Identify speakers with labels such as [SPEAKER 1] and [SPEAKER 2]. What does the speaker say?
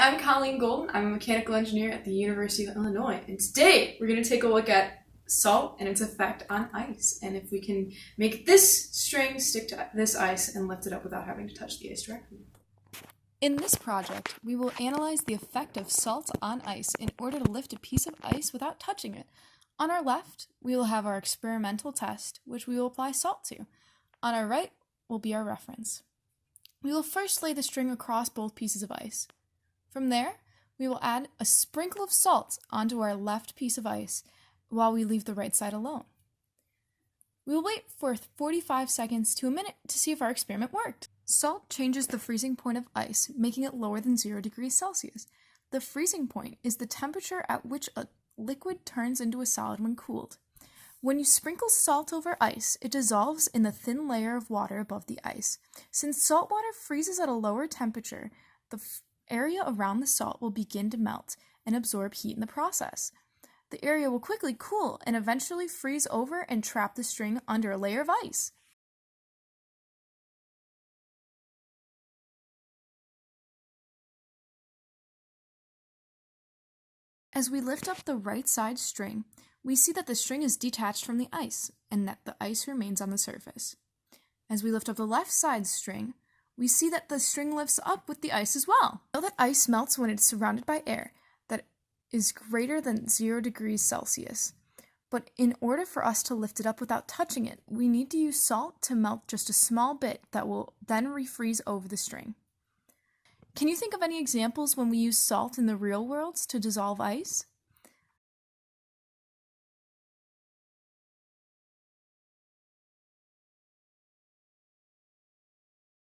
[SPEAKER 1] I'm Colleen Golden. I'm a mechanical engineer at the University of Illinois, and today we're going to take a look at salt and its effect on ice, and if we can make this string stick to this ice and lift it up without having to touch the ice directly.
[SPEAKER 2] In this project, we will analyze the effect of salt on ice in order to lift a piece of ice without touching it. On our left, we will have our experimental test, which we will apply salt to. On our right will be our reference. We will first lay the string across both pieces of ice. From there, we will add a sprinkle of salt onto our left piece of ice while we leave the right side alone. We will wait for 45 seconds to a minute to see if our experiment worked. Salt changes the freezing point of ice, making it lower than 0 degrees Celsius. The freezing point is the temperature at which a liquid turns into a solid when cooled. When you sprinkle salt over ice, it dissolves in the thin layer of water above the ice. Since salt water freezes at a lower temperature, the area around the salt will begin to melt and absorb heat in the process. The area will quickly cool and eventually freeze over and trap the string under a layer of ice. As we lift up the right side string, we see that the string is detached from the ice and that the ice remains on the surface. As we lift up the left side string, we see that the string lifts up with the ice as well. We know that ice melts when it's surrounded by air that is greater than 0 degrees Celsius. But in order for us to lift it up without touching it, we need to use salt to melt just a small bit that will then refreeze over the string. Can you think of any examples when we use salt in the real world to dissolve ice?